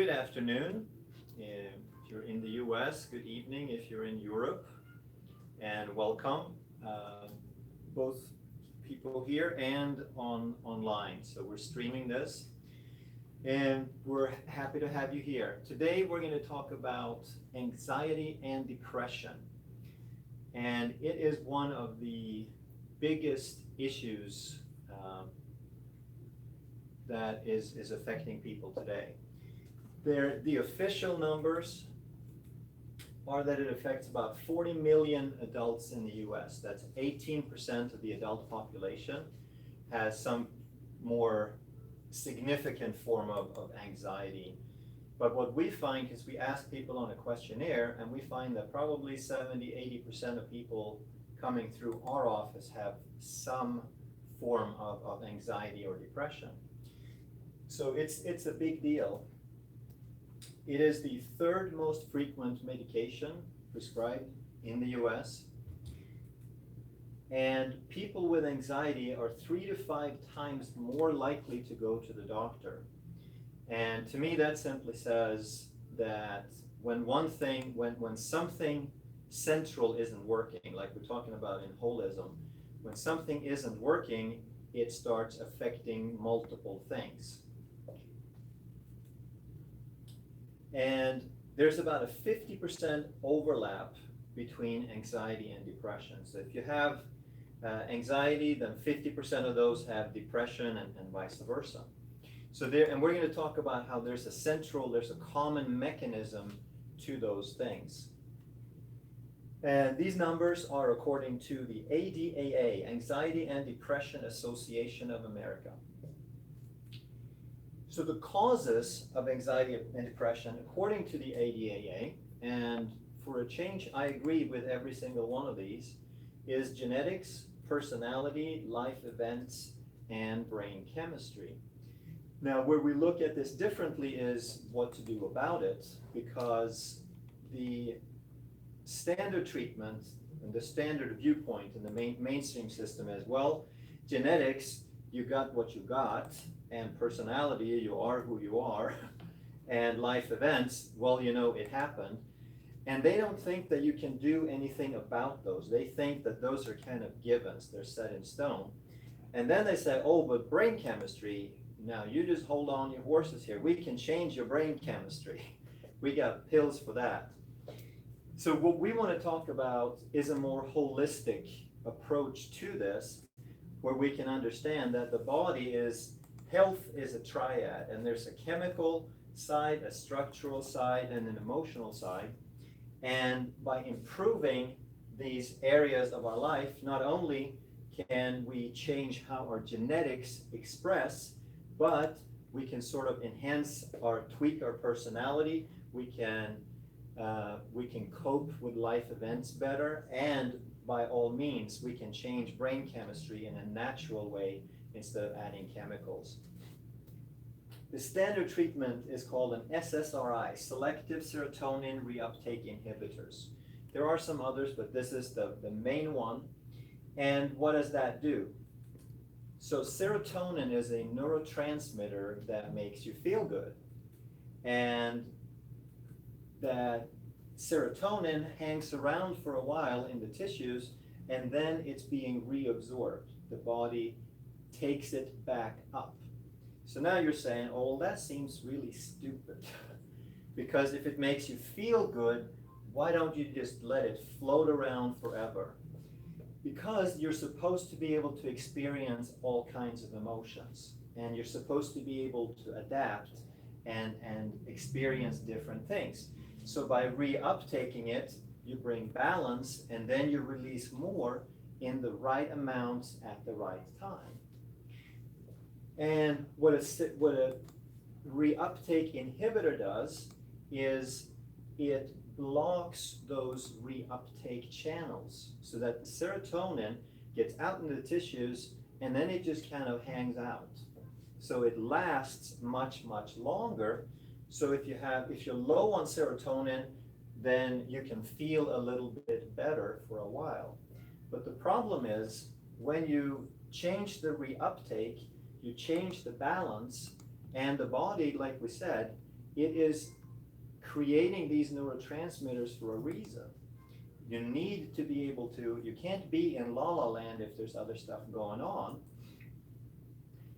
Good afternoon. If you're in the US, good evening if you're in Europe, and welcome, both people here and online. So we're streaming this, and we're happy to have you here. Today we're going to talk about anxiety and depression, and it is one of the biggest issues that is affecting people today. The official numbers are that it affects about 40 million adults in the US. That's 18% of the adult population has some more significant form of anxiety. But what we find is we ask people on a questionnaire, and we find that probably 70–80% of people coming through our office have some form of anxiety or depression. So it's a big deal. It is the third most frequent medication prescribed in the US. And people with anxiety are 3 to 5 times more likely to go to the doctor. And to me, that simply says that when something central isn't working, like we're talking about in holism, when something isn't working, it starts affecting multiple things. And there's about a 50% overlap between anxiety and depression. So if you have anxiety, then 50% of those have depression, and vice versa. So and we're going to talk about how there's a common mechanism to those things. And these numbers are according to the ADAA, Anxiety and Depression Association of America. So the causes of anxiety and depression, according to the ADAA, and for a change, I agree with every single one of these, is genetics, personality, life events, and brain chemistry. Now, where we look at this differently is what to do about it, because the standard treatment and the standard viewpoint in the mainstream system is, well, genetics, you got what you got, and personality, you are who you are, and life events, well, it happened. And they don't think that you can do anything about those. They think that those are kind of givens, they're set in stone. And then they say, oh, but brain chemistry, now you just hold on your horses here. We can change your brain chemistry. We got pills for that. So what we want to talk about is a more holistic approach to this, where we can understand that the body health is a triad, and there's a chemical side, a structural side, and an emotional side. And by improving these areas of our life, not only can we change how our genetics express, but we can sort of tweak our personality. We can cope with life events better, and by all means, we can change brain chemistry in a natural way instead of adding chemicals. The standard treatment is called an SSRI, selective serotonin reuptake inhibitors. There are some others, but this is the main one. And what does that do? So serotonin is a neurotransmitter that makes you feel good. And that serotonin hangs around for a while in the tissues, and then it's being reabsorbed. The body takes it back up. So now you're saying, oh, well, that seems really stupid. Because if it makes you feel good, why don't you just let it float around forever? Because you're supposed to be able to experience all kinds of emotions, and you're supposed to be able to adapt and experience different things. So by reuptaking it, you bring balance, and then you release more in the right amounts at the right time. And what a reuptake inhibitor does is it blocks those reuptake channels so that the serotonin gets out into the tissues, and then it just kind of hangs out. So it lasts much, much longer. So if you're low on serotonin, then you can feel a little bit better for a while. But the problem is, when you change the reuptake, you change the balance, and the body, like we said, it is creating these neurotransmitters for a reason. You need to be able to, you can't be in la la land if there's other stuff going on.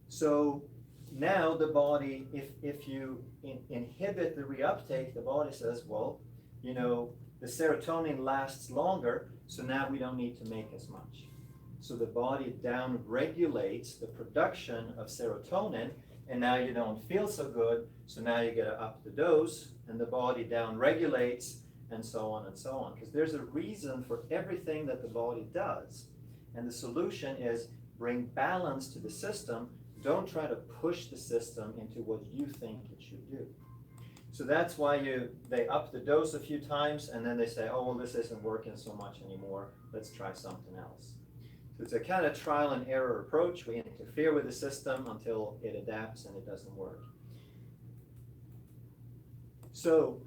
So now the body, if you inhibit the reuptake, the body says, well, you know, the serotonin lasts longer, so now we don't need to make as much. So the body down regulates the production of serotonin, and now you don't feel so good, so now you gotta up the dose, and the body down regulates, and so on and so on. Because there's a reason for everything that the body does. And the solution is bring balance to the system. Don't try to push the system into what you think it should do. So that's why they up the dose a few times, and then they say, oh, well, this isn't working so much anymore. Let's try something else. So it's a kind of trial and error approach. We interfere with the system until it adapts and it doesn't work. So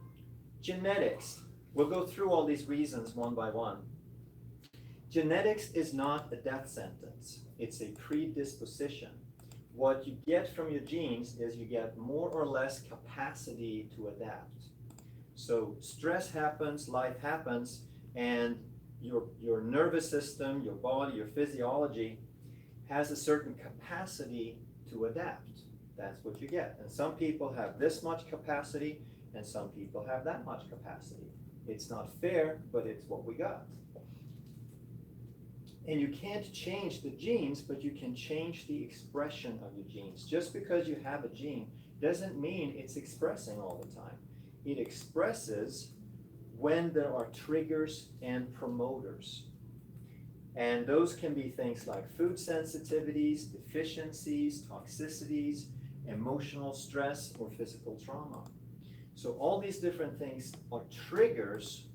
genetics. We'll go through all these reasons one by one. Genetics is not a death sentence. It's a predisposition. What you get from your genes is you get more or less capacity to adapt. So stress happens, life happens, and your nervous system, your body, your physiology has a certain capacity to adapt. That's what you get. And some people have this much capacity, and some people have that much capacity. It's not fair, but it's what we got. And you can't change the genes, but you can change the expression of your genes. Just because you have a gene doesn't mean it's expressing all the time. It expresses when there are triggers and promoters. And those can be things like food sensitivities, deficiencies, toxicities, emotional stress, or physical trauma. So all these different things are triggers,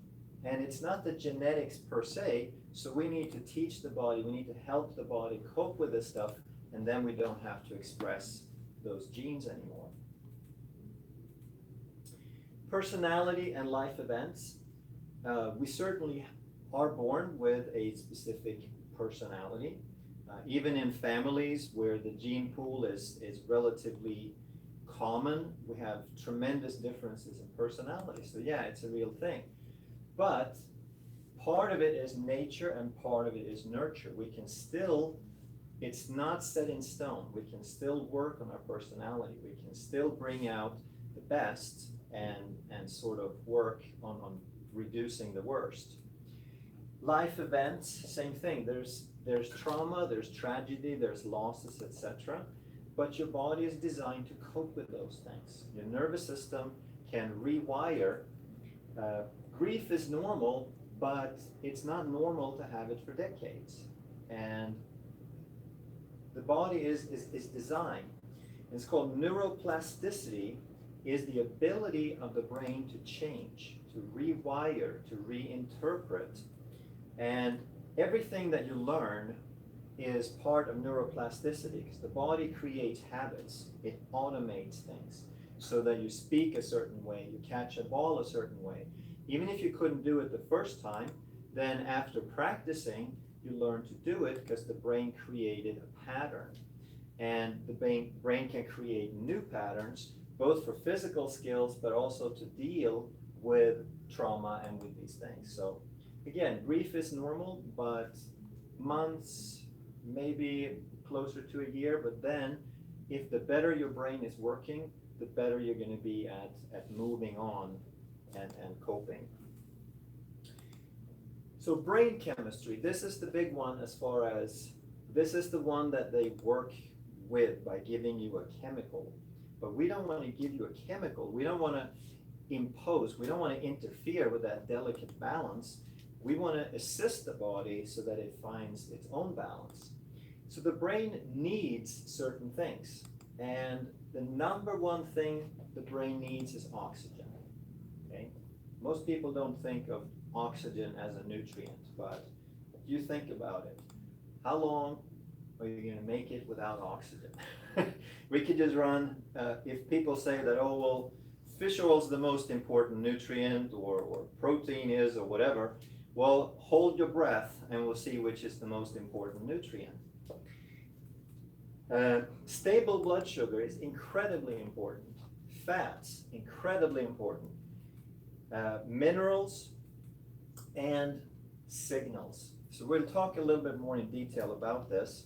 and it's not the genetics per se, so we need to teach the body, we need to help the body cope with this stuff, and then we don't have to express those genes anymore. Personality and life events. We certainly are born with a specific personality. Even in families where the gene pool is relatively common, we have tremendous differences in personality. So yeah, it's a real thing. But part of it is nature and part of it is nurture. We can still, it's not set in stone. We can still work on our personality. We can still bring out the best and sort of work on reducing the worst. Life events, same thing. There's trauma, there's tragedy, there's losses, etc. But your body is designed to cope with those things. Your nervous system can rewire. Grief is normal, but it's not normal to have it for decades. And the body is designed. It's called neuroplasticity, is the ability of the brain to change, to rewire, to reinterpret. And everything that you learn is part of neuroplasticity, because the body creates habits. It automates things so that you speak a certain way, you catch a ball a certain way. Even if you couldn't do it the first time, then after practicing, you learn to do it because the brain created a pattern. And the brain can create new patterns, both for physical skills, but also to deal with trauma and with these things. So again, grief is normal, but months, maybe closer to a year, but then if the better your brain is working, the better you're going to be at moving on and coping. So brain chemistry, this is the big one as far as, this is the one that they work with by giving you a chemical. But we don't want to give you a chemical. We don't want to impose, we don't want to interfere with that delicate balance. We want to assist the body so that it finds its own balance. So the brain needs certain things. And the number one thing the brain needs is oxygen. Okay? Most people don't think of oxygen as a nutrient, but you think about it. How long are you going to make it without oxygen? We could just run, if people say that, oh, well, fish oil is the most important nutrient, or protein is, or whatever, well, hold your breath and we'll see which is the most important nutrient. Stable blood sugar is incredibly important. fats, incredibly important. Minerals and signals. So we'll talk a little bit more in detail about this,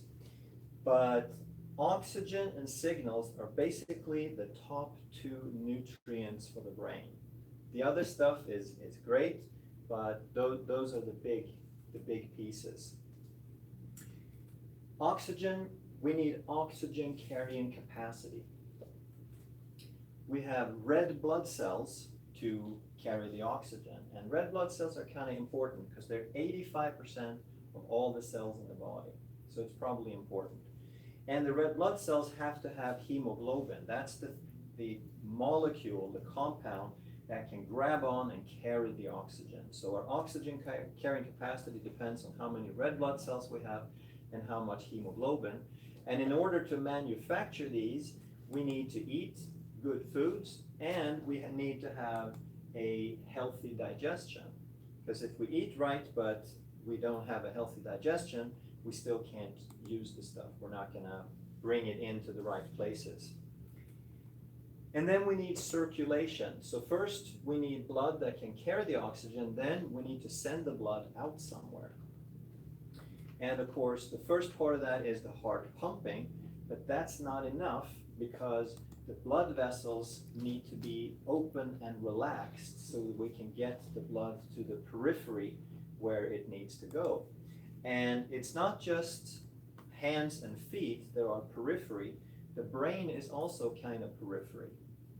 but oxygen and signals are basically the top two nutrients for the brain. The other stuff is great, but those are the big pieces. Oxygen, we need oxygen carrying capacity. We have red blood cells to carry the oxygen, and red blood cells are kind of important because they're 85% of all the cells in the body, so it's probably important. And the red blood cells have to have hemoglobin. That's the molecule, the compound that can grab on and carry the oxygen. So our oxygen carrying capacity depends on how many red blood cells we have and how much hemoglobin. And in order to manufacture these, we need to eat good foods, and we need to have a healthy digestion. Because if we eat right, but we don't have a healthy digestion, we still can't use the stuff. We're not gonna bring it into the right places. And then we need circulation. So first we need blood that can carry the oxygen, then we need to send the blood out somewhere. And of course, the first part of that is the heart pumping, but that's not enough because the blood vessels need to be open and relaxed so that we can get the blood to the periphery where it needs to go. And it's not just hands and feet that are periphery, the brain is also kind of periphery.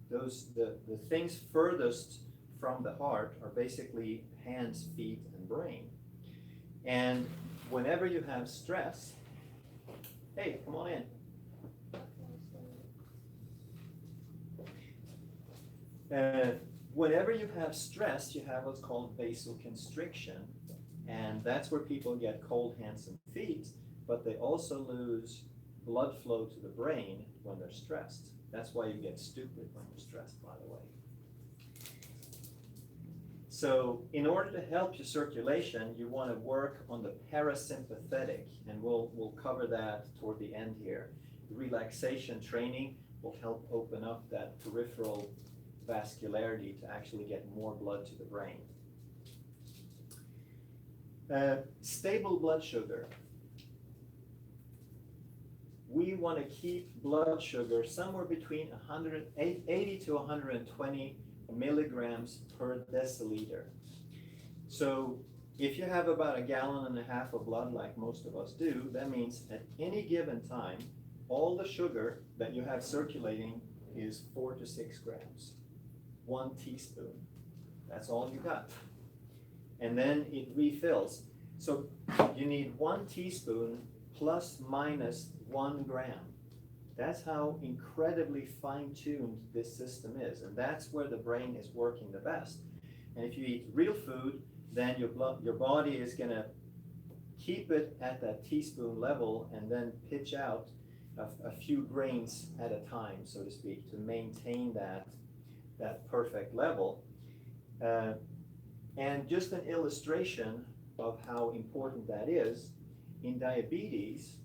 The things furthest from the heart are basically hands, feet, and brain. And whenever you have stress, hey, come on in. Whenever you have stress, you have what's called vasoconstriction, and that's where people get cold hands and feet, but they also lose blood flow to the brain when they're stressed. That's why you get stupid when you're stressed, by the way. So in order to help your circulation, you want to work on the parasympathetic, and we'll cover that toward the end here. Relaxation training will help open up that peripheral vascularity to actually get more blood to the brain. Stable blood sugar. We want to keep blood sugar somewhere between 80 to 120 milligrams per deciliter. So if you have about 1.5 gallons of blood like most of us do, that means at any given time, all the sugar that you have circulating is 4 to 6 grams. 1 teaspoon. That's all you got. And then it refills. So you need 1 teaspoon plus minus 1 gram. That's how incredibly fine-tuned this system is, and that's where the brain is working the best. And if you eat real food, then your body is going to keep it at that teaspoon level and then pitch out a few grains at a time, so to speak, to maintain that perfect level. And just an illustration of how important that is, in diabetes,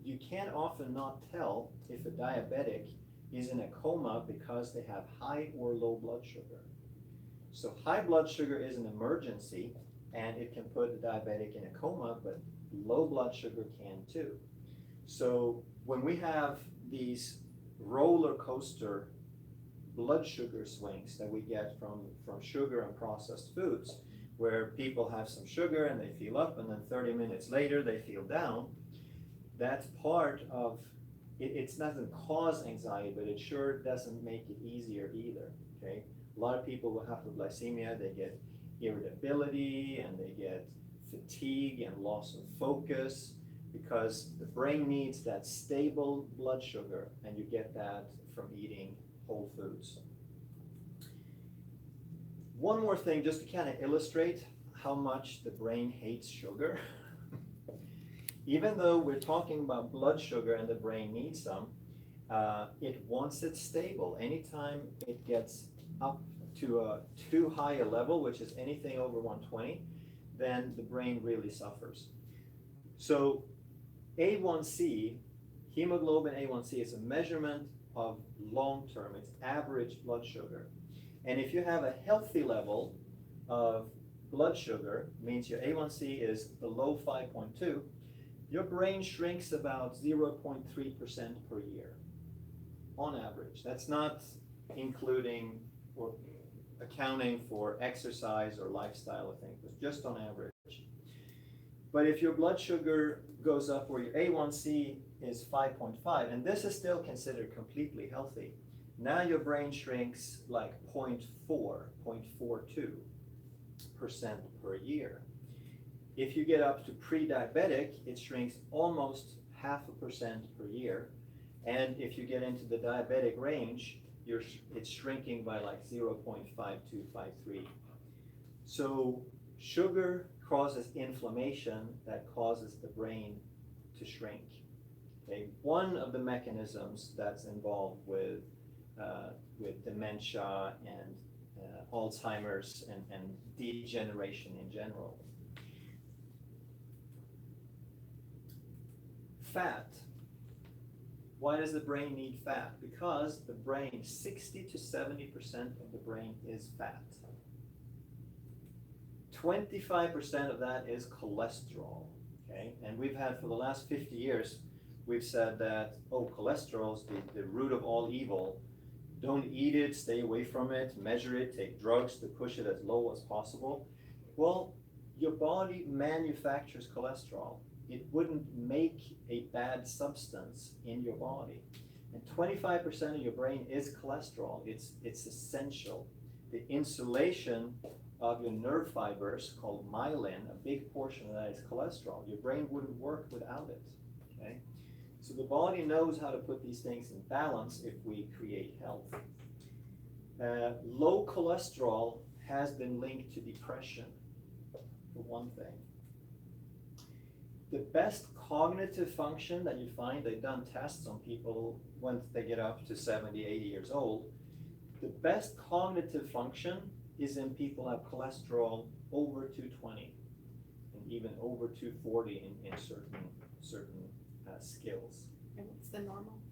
you can often not tell if a diabetic is in a coma because they have high or low blood sugar. So high blood sugar is an emergency, and it can put a diabetic in a coma, but low blood sugar can too. So when we have these roller coaster blood sugar swings that we get from sugar and processed foods, where people have some sugar and they feel up, and then 30 minutes later they feel down, that's part of it. It doesn't cause anxiety, but it sure doesn't make it easier either. Okay, a lot of people with hypoglycemia, they get irritability and they get fatigue and loss of focus because the brain needs that stable blood sugar, and you get that from eating whole foods. One more thing, just to kind of illustrate how much the brain hates sugar. Even though we're talking about blood sugar and the brain needs some, it wants it stable. Anytime it gets up to a too high a level, which is anything over 120, then the brain really suffers. So A1C, hemoglobin A1C, is a measurement of long-term, it's average blood sugar. And if you have a healthy level of blood sugar, means your A1C is below 5.2, your brain shrinks about 0.3% per year on average. That's not including or accounting for exercise or lifestyle, I think, but just on average. But if your blood sugar goes up where your A1C is 5.5, and this is still considered completely healthy, now your brain shrinks like 0.42% per year. If you get up to pre-diabetic, it shrinks almost 0.5% per year. And if you get into the diabetic range, it's shrinking by like 0.5253. So sugar causes inflammation that causes the brain to shrink. Okay? One of the mechanisms that's involved with dementia and Alzheimer's and degeneration in general. Fat. Why does the brain need fat? Because the brain, 60 to 70% of the brain is fat. 25% of that is cholesterol, okay? And we've had for the last 50 years, we've said that, oh, cholesterol is the root of all evil. Don't eat it, stay away from it, measure it, take drugs to push it as low as possible. Well, your body manufactures cholesterol. It wouldn't make a bad substance in your body. And 25% of your brain is cholesterol. It's essential. The insulation of your nerve fibers, called myelin, a big portion of that is cholesterol. Your brain wouldn't work without it, okay? So the body knows how to put these things in balance if we create health. Low cholesterol has been linked to depression, for one thing. The best cognitive function that you find, they've done tests on people once they get up to 70, 80 years old, the best cognitive function is in people who have cholesterol over 220 and even over 240 in certain skills. And what's the normal?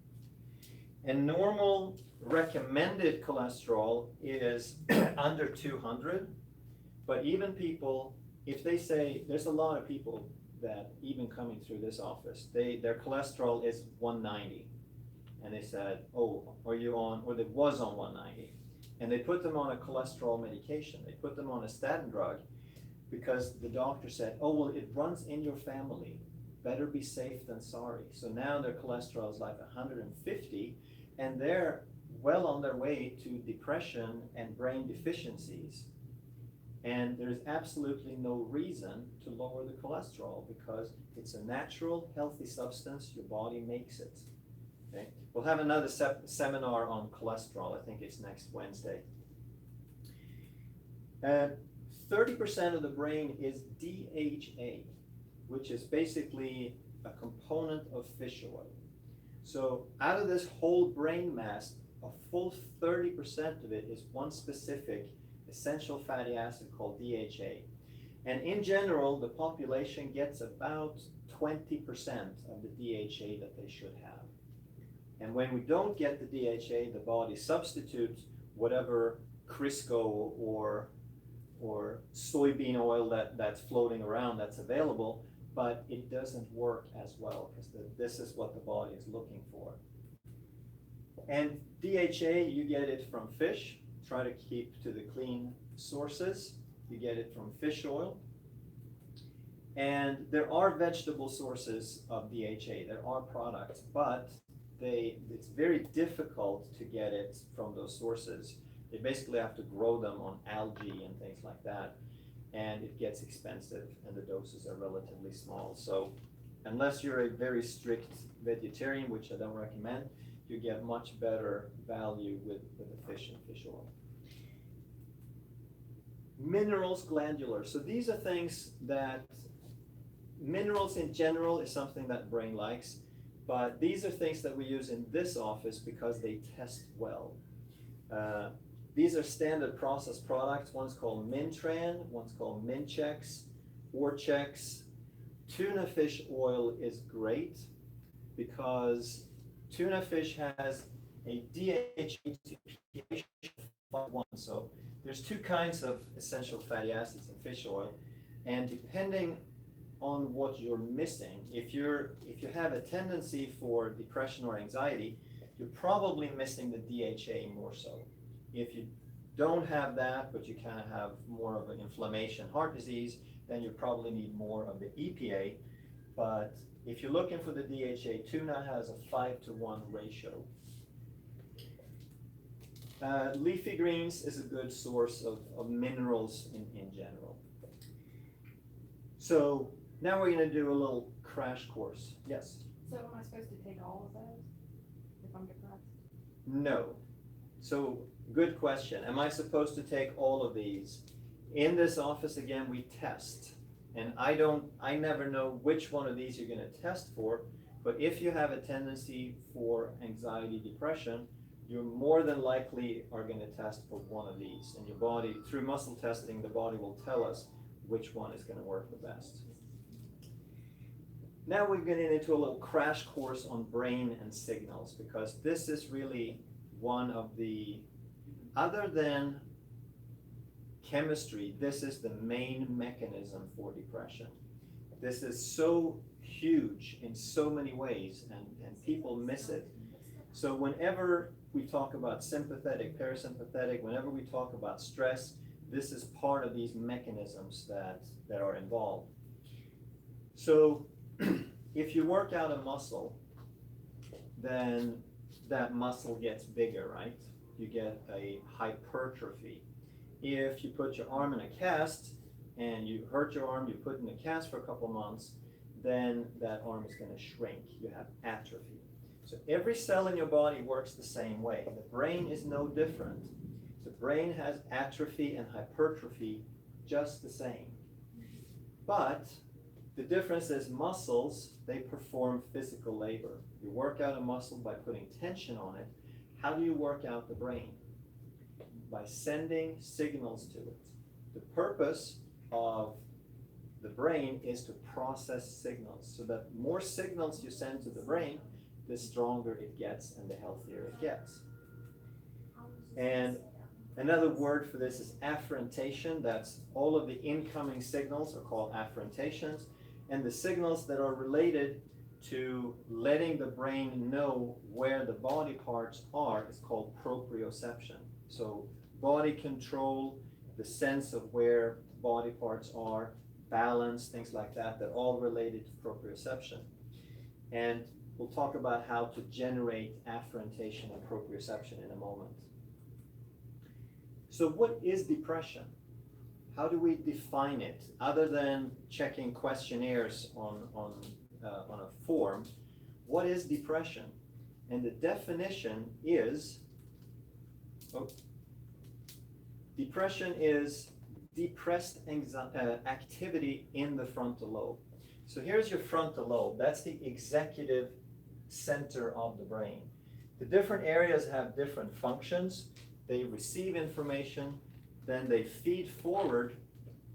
And normal recommended cholesterol is under 200, but even people, if they say, there's a lot of people that even coming through this office, their cholesterol is 190, and they said, oh, are you on, or it was on 190, and they put them on a cholesterol medication, they put them on a statin drug, because the doctor said, oh, well, it runs in your family, better be safe than sorry. So now their cholesterol is like 150, and they're well on their way to depression and brain deficiencies. And there's absolutely no reason to lower the cholesterol because it's a natural, healthy substance. Your body makes it. Okay? We'll have another seminar on cholesterol. I think it's next Wednesday. 30% of the brain is DHA, which is basically a component of fish oil. So out of this whole brain mass, a full 30% of it is one specific essential fatty acid called DHA. And in general, the population gets about 20% of the DHA that they should have. And when we don't get the DHA, the body substitutes whatever Crisco or soybean oil that's floating around that's available, but it doesn't work as well because this is what the body is looking for. And DHA, you get it from fish. Try to keep to the clean sources. You get it from fish oil. And there are vegetable sources of DHA. There are products, but it's very difficult to get it from those sources. They basically have to grow them on algae and things like that. And it gets expensive, and the doses are relatively small. So unless you're a very strict vegetarian, which I don't recommend, you get much better value with the fish and fish oil. Minerals, glandular. So these are things that, minerals in general is something that the brain likes, but these are things that we use in this office because they test well. These are standard process products. One's called Mintran, one's called Minchex, Orchex. Tuna fish oil is great because tuna fish has a DHA to pH of 1. So there's two kinds of essential fatty acids in fish oil, and depending on what you're missing, if you have a tendency for depression or anxiety, you're probably missing the DHA more so. If you don't have that, but you kind of have more of an inflammation, heart disease, then you probably need more of the EPA. But if you're looking for the DHA, tuna has a 5-to-1 ratio. Leafy greens is a good source of minerals in general. So now we're going to do a little crash course. Yes? So am I supposed to take all of those if I'm depressed? No. So good question. Am I supposed to take all of these? In this office, again, we test. And I never know which one of these you're going to test for, but if you have a tendency for anxiety, depression, you more than likely are going to test for one of these. And your body, through muscle testing, the body will tell us which one is going to work the best. Now we're getting into a little crash course on brain and signals, because this is really one of the, other than chemistry, this is the main mechanism for depression. This is so huge in so many ways, and people miss it. So whenever we talk about sympathetic, parasympathetic, whenever we talk about stress, this is part of these mechanisms that are involved. So if you work out a muscle, then that muscle gets bigger, right? You get a hypertrophy. If you put your arm in a cast and you hurt your arm, you put it in a cast for a couple months, then that arm is going to shrink. You have atrophy. So every cell in your body works the same way. The brain is no different. The brain has atrophy and hypertrophy just the same. But the difference is muscles, they perform physical labor. You work out a muscle by putting tension on it. How do you work out the brain? By sending signals to it. The purpose of the brain is to process signals, so that more signals you send to the brain, the stronger it gets and the healthier it gets. And another word for this is afferentation. That's all of the incoming signals are called afferentations, and the signals that are related to letting the brain know where the body parts are is called proprioception. So body control, the sense of where body parts are, balance, things like that, they're all related to proprioception. And we'll talk about how to generate afferentation and proprioception in a moment. So what is depression? How do we define it? Other than checking questionnaires on a form, what is depression? And the definition is, depression is depressed activity in the frontal lobe. So here's your frontal lobe. That's the executive center of the brain. The different areas have different functions. They receive information, then they feed forward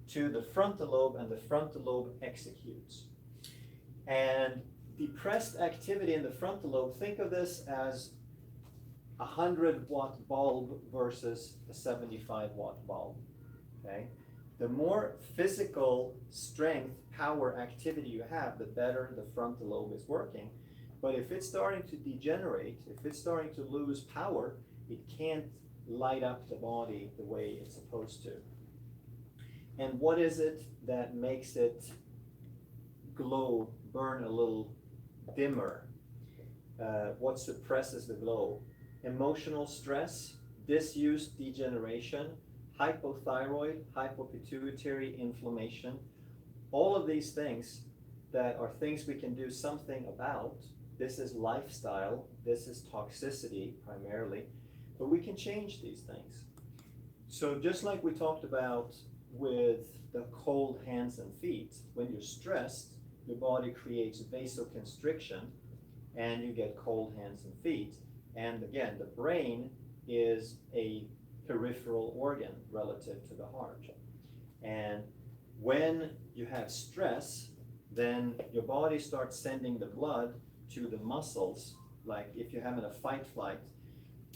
to the frontal lobe, and the frontal lobe executes. And depressed activity in the frontal lobe, think of this as a 100-watt bulb versus a 75-watt bulb. Okay? The more physical strength, power, activity you have, the better the frontal lobe is working. But if it's starting to degenerate, if it's starting to lose power, it can't light up the body the way it's supposed to. And what is it that makes it glow, burn a little dimmer? What suppresses the glow? Emotional stress, disuse, degeneration, hypothyroid, hypopituitary inflammation, all of these things that are things we can do something about. This is lifestyle, this is toxicity primarily, but we can change these things. So just like we talked about with the cold hands and feet, when you're stressed, your body creates vasoconstriction and you get cold hands and feet. And again, the brain is a peripheral organ relative to the heart. And when you have stress, then your body starts sending the blood to the muscles. Like if you're having a fight flight,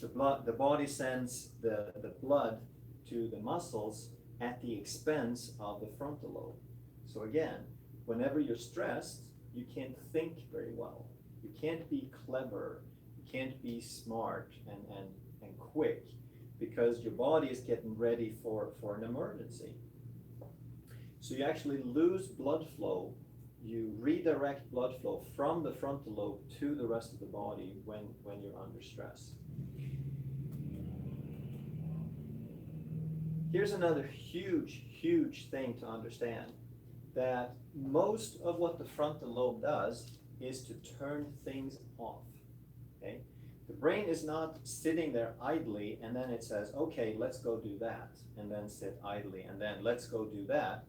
The body sends the blood to the muscles at the expense of the frontal lobe. So again, whenever you're stressed, you can't think very well. You can't be clever. You can't be smart and quick because your body is getting ready for an emergency. So you actually lose blood flow. You redirect blood flow from the frontal lobe to the rest of the body when you're under stress. Here's another huge thing to understand, that most of what the frontal lobe does is to turn things off, okay? The brain is not sitting there idly and then it says, okay, let's go do that, and then sit idly, and then let's go do that.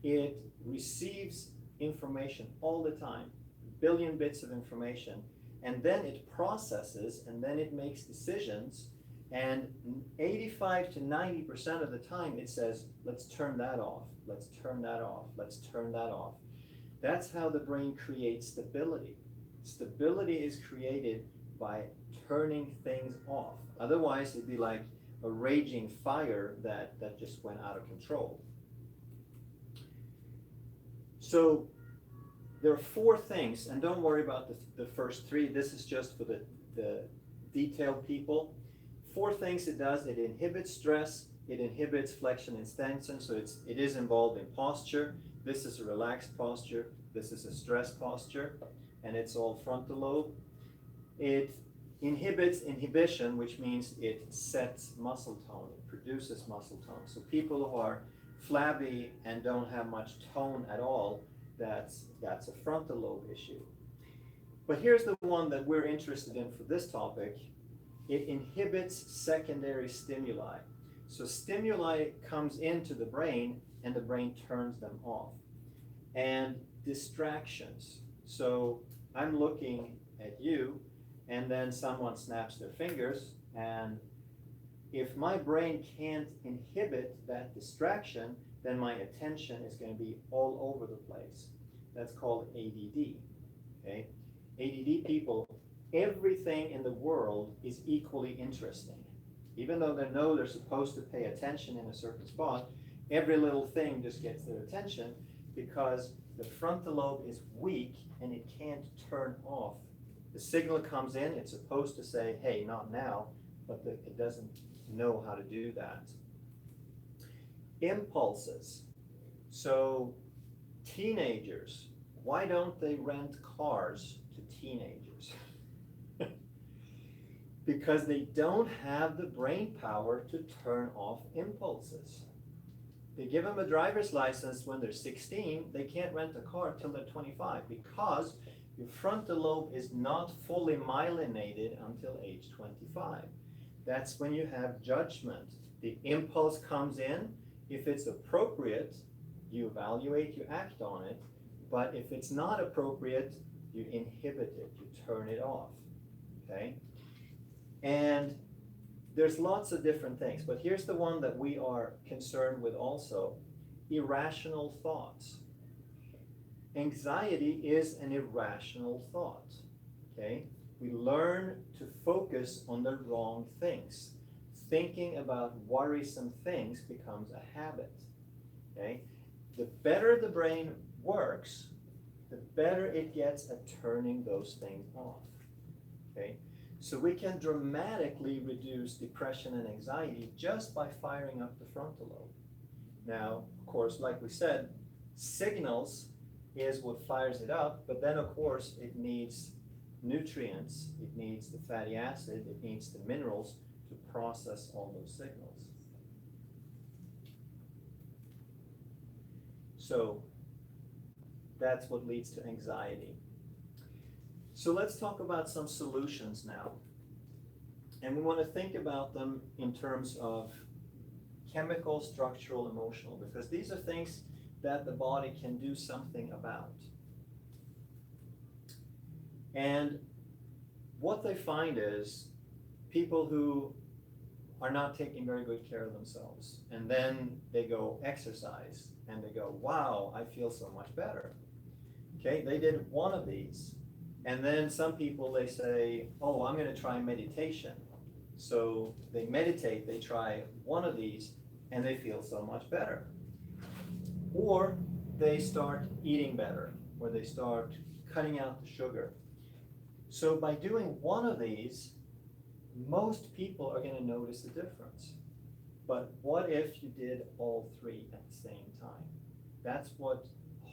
It receives information all the time, a billion bits of information, and then it processes, and then it makes decisions, and 85 to 90% of the time it says, let's turn that off, let's turn that off, let's turn that off. That's how the brain creates stability. Stability is created by turning things off. Otherwise, it'd be like a raging fire that just went out of control. So there are 4 things, and don't worry about the first 3. This is just for the detailed people. 4 things it does. It inhibits stress, it inhibits flexion and extension, so it is involved in posture. This is a relaxed posture, this is a stress posture, and it's all frontal lobe. It inhibits inhibition, which means it sets muscle tone, it produces muscle tone. So people who are flabby and don't have much tone at all, that's a frontal lobe issue. But here's the one that we're interested in for this topic. It inhibits secondary stimuli. So stimuli comes into the brain and the brain turns them off. And distractions. So I'm looking at you and then someone snaps their fingers, and if my brain can't inhibit that distraction, then my attention is going to be all over the place. That's called ADD. Okay? ADD people, everything in the world is equally interesting. Even though they know they're supposed to pay attention in a certain spot, every little thing just gets their attention because the frontal lobe is weak and it can't turn off. The signal comes in, it's supposed to say, hey, not now, but it doesn't know how to do that. Impulses. So teenagers, why don't they rent cars to teenagers? Because they don't have the brain power to turn off impulses. They give them a driver's license when they're 16, they can't rent a car till they're 25 because your frontal lobe is not fully myelinated until age 25. That's when you have judgment. The impulse comes in. If it's appropriate, you evaluate, you act on it. But if it's not appropriate, you inhibit it, you turn it off, okay? And there's lots of different things, but here's the one that we are concerned with also, irrational thoughts. Anxiety is an irrational thought, okay? We learn to focus on the wrong things. Thinking about worrisome things becomes a habit, okay? The better the brain works, the better it gets at turning those things off, okay? So we can dramatically reduce depression and anxiety just by firing up the frontal lobe. Now, of course, like we said, signals is what fires it up, but then of course it needs nutrients, it needs the fatty acid, it needs the minerals to process all those signals. So that's what leads to anxiety. So let's talk about some solutions now. And we want to think about them in terms of chemical, structural, emotional, because these are things that the body can do something about. And what they find is people who are not taking very good care of themselves, and then they go exercise, and they go, wow, I feel so much better. Okay, they did one of these. And then some people, they say, oh, I'm going to try meditation. So they meditate, they try one of these, and they feel so much better. Or they start eating better, or they start cutting out the sugar. So by doing one of these, most people are going to notice a difference. But what if you did all three at the same time? That's what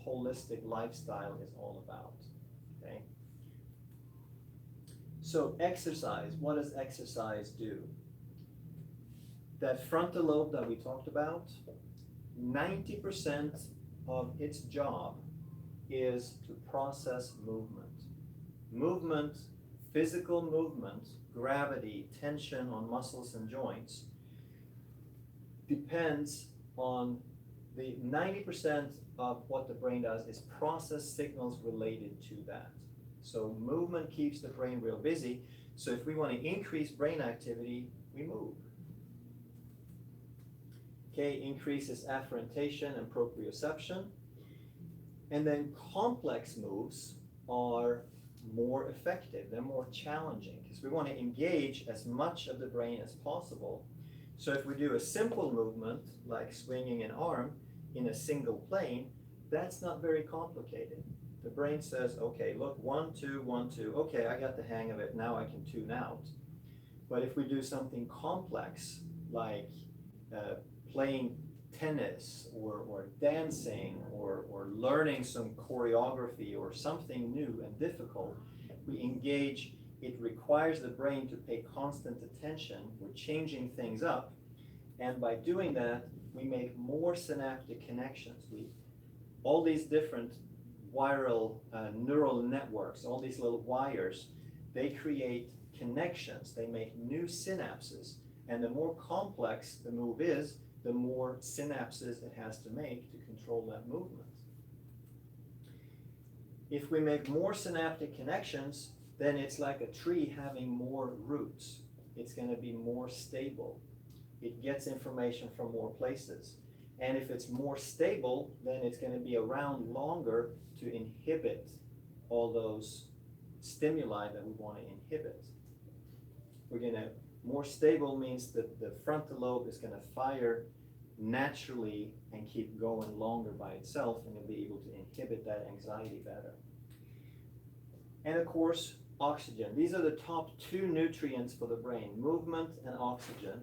holistic lifestyle is all about, okay? So exercise, what does exercise do? That frontal lobe that we talked about, 90% of its job is to process movement. Movement, physical movement, gravity, tension on muscles and joints, depends on the 90% of what the brain does is process signals related to that. So movement keeps the brain real busy. So if we want to increase brain activity, we move. Okay, increases afferentation and proprioception. And then complex moves are more effective, they're more challenging, because we want to engage as much of the brain as possible. So if we do a simple movement, like swinging an arm in a single plane, that's not very complicated. The brain says, okay, look, 1, 2, 1, 2, okay, I got the hang of it, now I can tune out. But if we do something complex, like playing tennis or dancing or learning some choreography or something new and difficult, we engage. It requires the brain to pay constant attention. We're changing things up, and by doing that, we make more synaptic connections. All these different neural networks, all these little wires, they create connections. They make new synapses, and the more complex the move is, the more synapses it has to make to control that movement. If we make more synaptic connections, then it's like a tree having more roots. It's going to be more stable. It gets information from more places. And if it's more stable, then it's going to be around longer to inhibit all those stimuli that we want to inhibit. More stable means that the frontal lobe is going to fire naturally and keep going longer by itself, and you'll be able to inhibit that anxiety better. And of course, oxygen. These are the top 2 nutrients for the brain, movement and oxygen.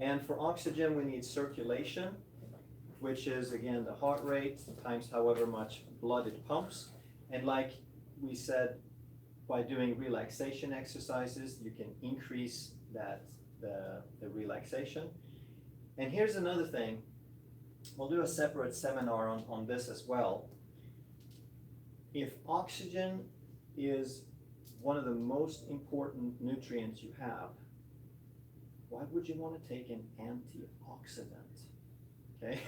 And for oxygen, we need circulation, which is, again, the heart rate times however much blood it pumps. And like we said, by doing relaxation exercises, you can increase the relaxation. And here's another thing. We'll do a separate seminar on this as well. If oxygen is one of the most important nutrients you have, why would you want to take an antioxidant? Okay?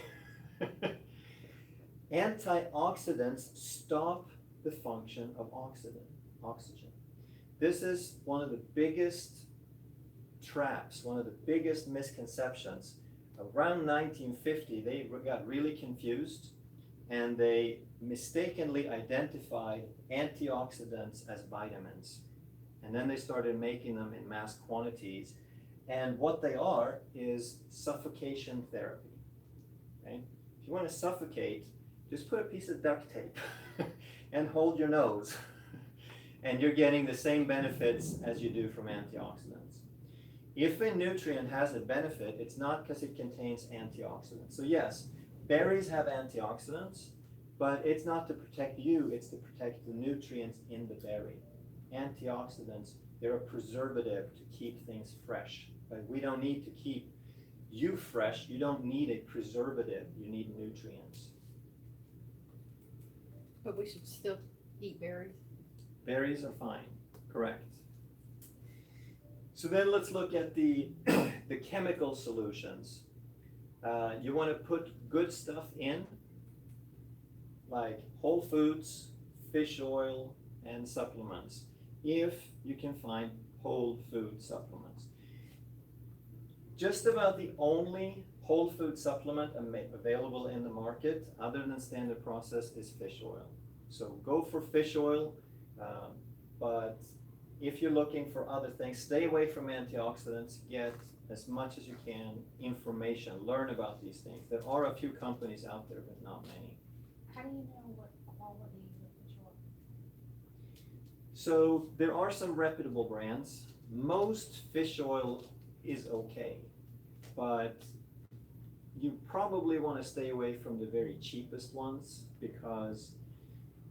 Antioxidants stop the function of oxygen. This is one of the biggest traps, one of the biggest misconceptions. Around 1950, they got really confused, and they mistakenly identified antioxidants as vitamins. And then they started making them in mass quantities. And what they are is suffocation therapy. Okay? If you want to suffocate, just put a piece of duct tape and hold your nose. And you're getting the same benefits as you do from antioxidants. If a nutrient has a benefit, it's not because it contains antioxidants. So yes, berries have antioxidants, but it's not to protect you, it's to protect the nutrients in the berry. Antioxidants, they're a preservative to keep things fresh. But we don't need to keep you fresh. You don't need a preservative, you need nutrients. But we should still eat berries? Berries are fine, correct. So then let's look at the chemical solutions. You want to put good stuff in, like whole foods, fish oil, and supplements, if you can find whole food supplements. Just about the only whole food supplement available in the market, other than standard process, is fish oil. So go for fish oil, but if you're looking for other things, stay away from antioxidants, get as much as you can information, learn about these things. There are a few companies out there, but not many. How do you know what quality the fish oil? So there are some reputable brands. Most fish oil is okay, but you probably want to stay away from the very cheapest ones, because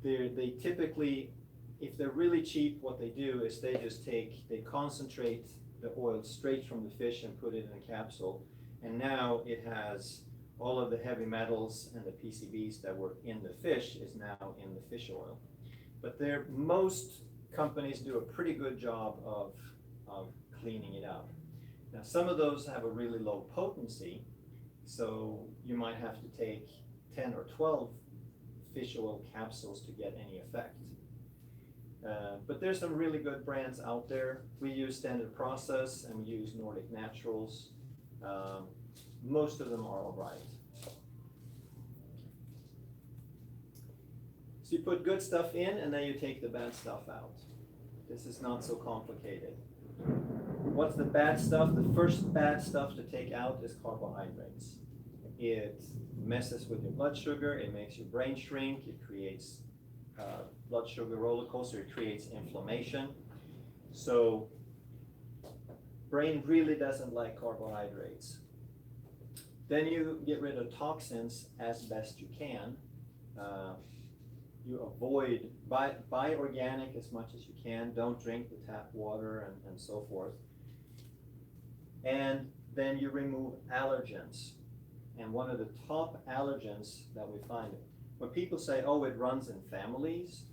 they typically, if they're really cheap, what they do is they concentrate the oil straight from the fish and put it in a capsule, and now it has all of the heavy metals and the PCBs that were in the fish is now in the fish oil. But most companies do a pretty good job of cleaning it out. Now, some of those have a really low potency, so you might have to take 10 or 12 fish oil capsules to get any effect. But there's some really good brands out there. We use Standard Process and we use Nordic Naturals. Most of them are all right. So you put good stuff in and then you take the bad stuff out. This is not so complicated. What's the bad stuff? The first bad stuff to take out is carbohydrates. It messes with your blood sugar, it makes your brain shrink, it creates blood sugar roller coaster, it creates inflammation. So brain really doesn't like carbohydrates. Then you get rid of toxins as best you can. You avoid, buy organic as much as you can, don't drink the tap water and so forth. And then you remove allergens. And one of the top allergens that we find, when people say, oh, it runs in families,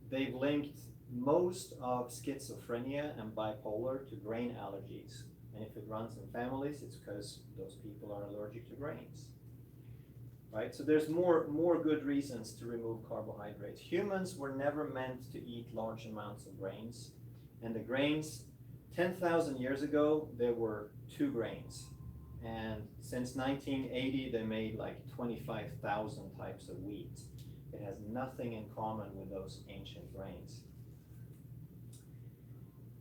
they've linked most of schizophrenia and bipolar to grain allergies. And if it runs in families, it's because those people are allergic to grains. Right? So there's more good reasons to remove carbohydrates. Humans were never meant to eat large amounts of grains. And the grains, 10,000 years ago, there were 2 grains. And since 1980, they made like 25,000 types of wheat. It has nothing in common with those ancient grains.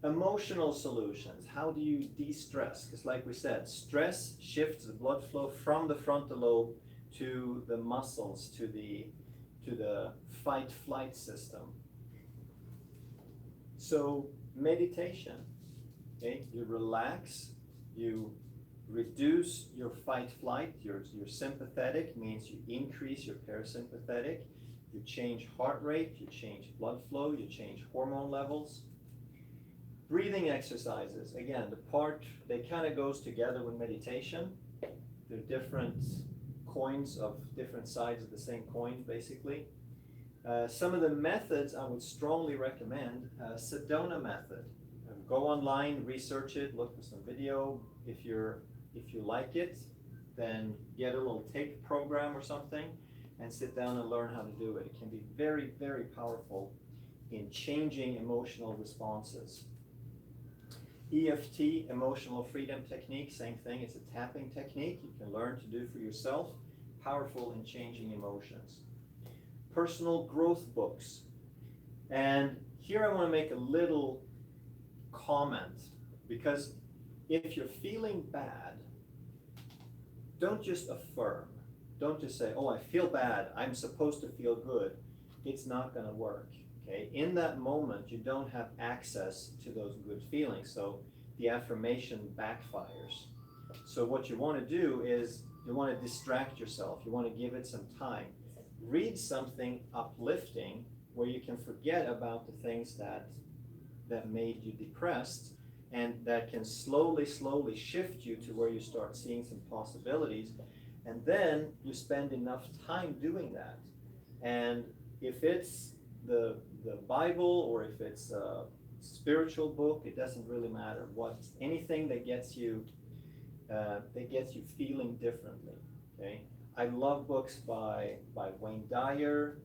Emotional solutions. How do you de-stress? Because like we said, stress shifts the blood flow from the frontal lobe to the muscles, to the fight-flight system. So meditation, okay? You relax, you reduce your fight-flight, your sympathetic means you increase your parasympathetic, you change heart rate, you change blood flow, you change hormone levels. Breathing exercises, again, they kind of goes together with meditation. They're different coins of different sides of the same coin, basically. Some of the methods I would strongly recommend, Sedona method. Go online, research it, look for some video. If you like it, then get a little tape program or something and sit down and learn how to do it. It can be very, very powerful in changing emotional responses. EFT, emotional freedom technique, same thing. It's a tapping technique you can learn to do for yourself. Powerful in changing emotions. Personal growth books. And here I want to make a little comment, because if you're feeling bad, don't just affirm. Don't just say, oh, I feel bad, I'm supposed to feel good. It's not going to work. Okay? In that moment, you don't have access to those good feelings, so the affirmation backfires. So what you want to do is you want to distract yourself. You want to give it some time. Read something uplifting where you can forget about the things that made you depressed, and that can slowly shift you to where you start seeing some possibilities. And then you spend enough time doing that. And if it's the Bible or if it's a spiritual book, it doesn't really matter. Anything that gets you feeling differently. Okay, I love books by Wayne Dyer,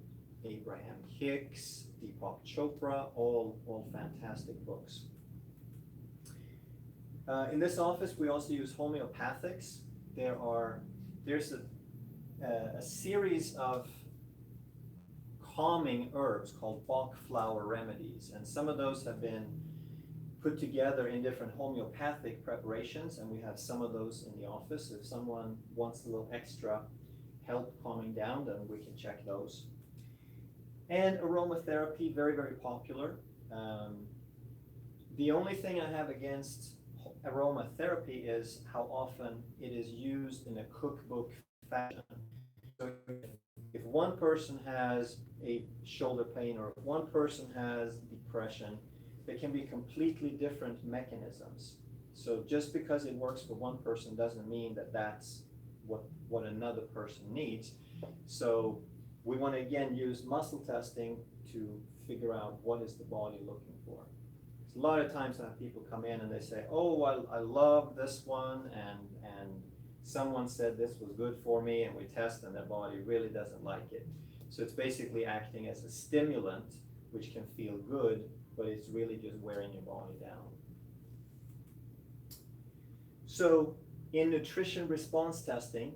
Abraham Hicks, Deepak Chopra, all fantastic books. In this office, we also use homeopathics. There's a series of calming herbs called Bach flower remedies. And some of those have been put together in different homeopathic preparations, and we have some of those in the office. If someone wants a little extra help calming down, then we can check those. And aromatherapy, very, very popular. The only thing I have against aromatherapy is how often it is used in a cookbook fashion. So if one person has a shoulder pain or if one person has depression, they can be completely different mechanisms. So just because it works for one person doesn't mean that that's what another person needs. So we want to again use muscle testing to figure out what is the body looking for. A lot of times I have people come in and they say, oh, I love this one, and someone said this was good for me, and we test and their body really doesn't like it. So it's basically acting as a stimulant, which can feel good, but it's really just wearing your body down. So in nutrition response testing,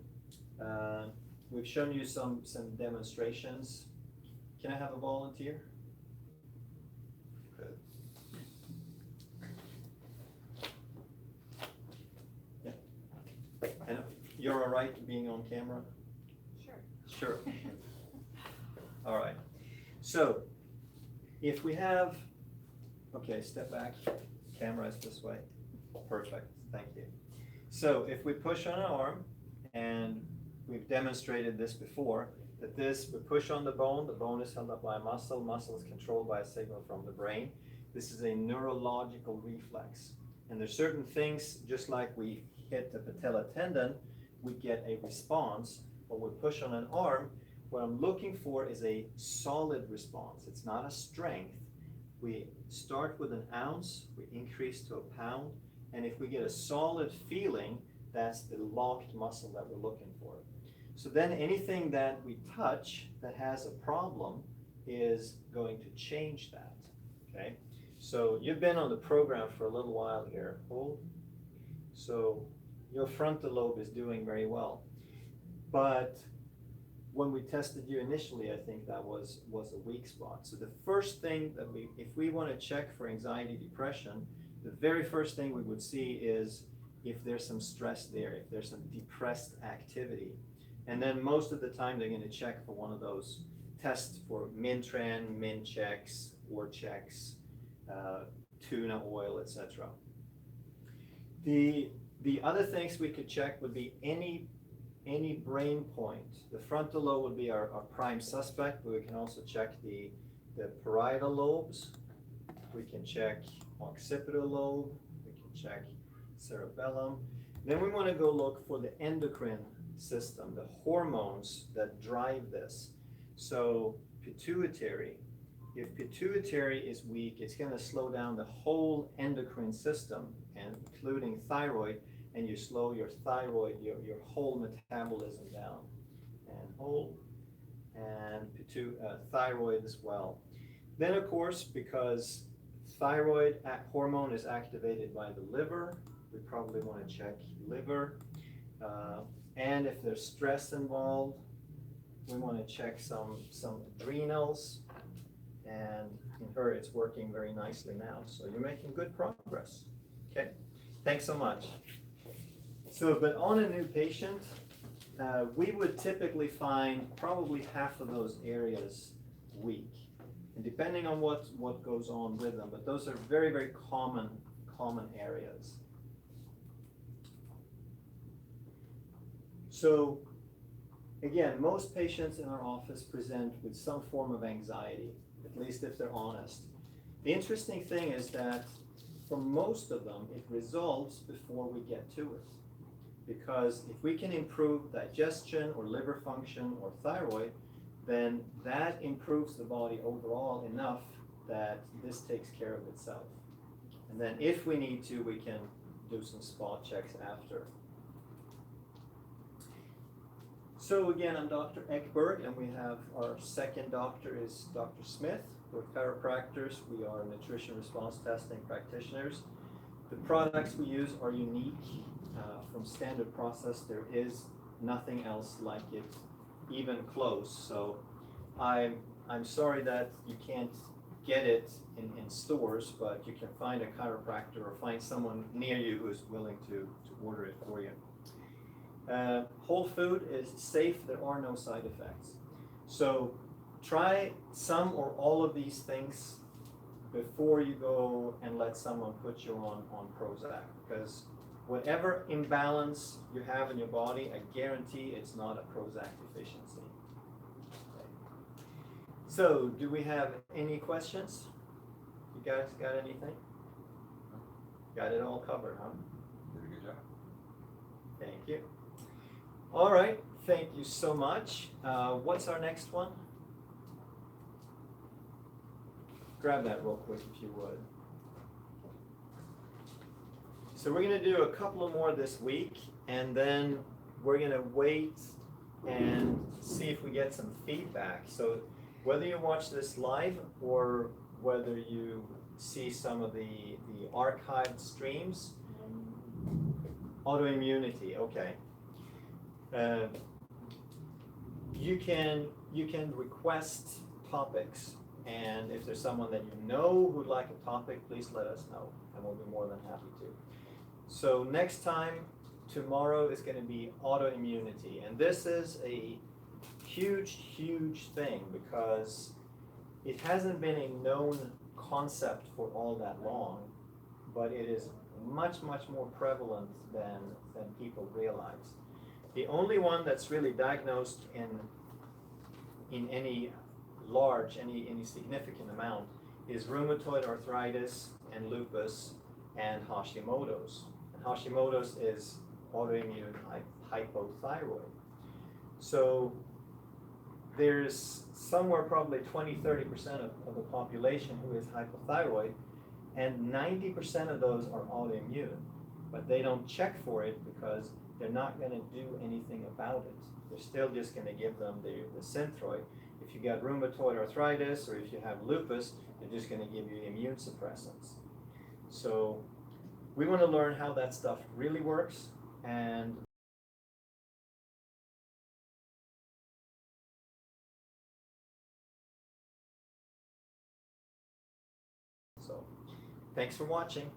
we've shown you some demonstrations. Can I have a volunteer? Good. Yeah. And you're all right being on camera? Sure. All right. So if we have, okay, step back. Camera is this way. Perfect. Thank you. So if we push on an arm, and we've demonstrated this before, that we push on the bone is held up by a muscle is controlled by a signal from the brain. This is a neurological reflex. And there's certain things, just like we hit the patella tendon, we get a response. When we push on an arm, what I'm looking for is a solid response. It's not a strength. We start with an ounce, we increase to a pound, and if we get a solid feeling, that's the locked muscle that we're looking for. So then anything that we touch that has a problem is going to change that, okay? So you've been on the program for a little while here. Hold. So your frontal lobe is doing very well. But when we tested you initially, I think that was a weak spot. So the first thing that if we want to check for anxiety, depression, the very first thing we would see is if there's some stress there, if there's some depressed activity. And then most of the time they're going to check for one of those tests for Mintran, Minchecks, Orchecks, tuna oil, etc. The other things we could check would be any brain point. The frontal lobe would be our prime suspect, but we can also check the parietal lobes. We can check occipital lobe. We can check cerebellum. Then we want to go look for the endocrine system, the hormones that drive this. So pituitary. If pituitary is weak, it's going to slow down the whole endocrine system, and including thyroid, and you slow your thyroid, your whole metabolism down. And whole, and thyroid as well. Then of course, because thyroid hormone is activated by the liver, we probably want to check liver. And if there's stress involved, we want to check some adrenals. And in her, it's working very nicely now. So you're making good progress. Okay, thanks so much. So, but on a new patient, we would typically find probably half of those areas weak. And depending on what goes on with them, but those are very, very common areas. So again, most patients in our office present with some form of anxiety, at least if they're honest. The interesting thing is that for most of them, it resolves before we get to it. Because if we can improve digestion or liver function or thyroid, then that improves the body overall enough that this takes care of itself. And then if we need to, we can do some spot checks after. So again, I'm Dr. Ekberg, and we have our second doctor is Dr. Smith. We're chiropractors. We are nutrition response testing practitioners. The products we use are unique from standard process. There is nothing else like it, even close. So I'm I'm sorry that you can't get it in stores, but you can find a chiropractor or find someone near you who is willing to order it for you. Whole food is safe, there are no side effects. So try some or all of these things before you go and let someone put you on Prozac, because whatever imbalance you have in your body, I guarantee it's not a Prozac deficiency. Okay. So, do we have any questions? You guys got anything? Got it all covered, huh? Did a good job. Thank you. All right, thank you so much. What's our next one? Grab that real quick if you would. So we're going to do a couple of more this week, and then we're going to wait and see if we get some feedback. So whether you watch this live or whether you see some of the archived streams, autoimmunity, okay. You can request topics, and if there's someone that you know who'd like a topic, please let us know, and we'll be more than happy to. So next time, tomorrow, is going to be autoimmunity, and this is a huge thing because it hasn't been a known concept for all that long, but it is much more prevalent than people realize. The only one that's really diagnosed in any large, any significant amount is rheumatoid arthritis and lupus and Hashimoto's. And Hashimoto's is autoimmune hypothyroid. So there's somewhere probably 20-30% of the population who is hypothyroid, and 90% of those are autoimmune, but they don't check for it because they're not going to do anything about it. They're still just going to give them the Synthroid. If you got rheumatoid arthritis or if you have lupus, they're just going to give you immune suppressants. So we want to learn how that stuff really works, and so thanks for watching.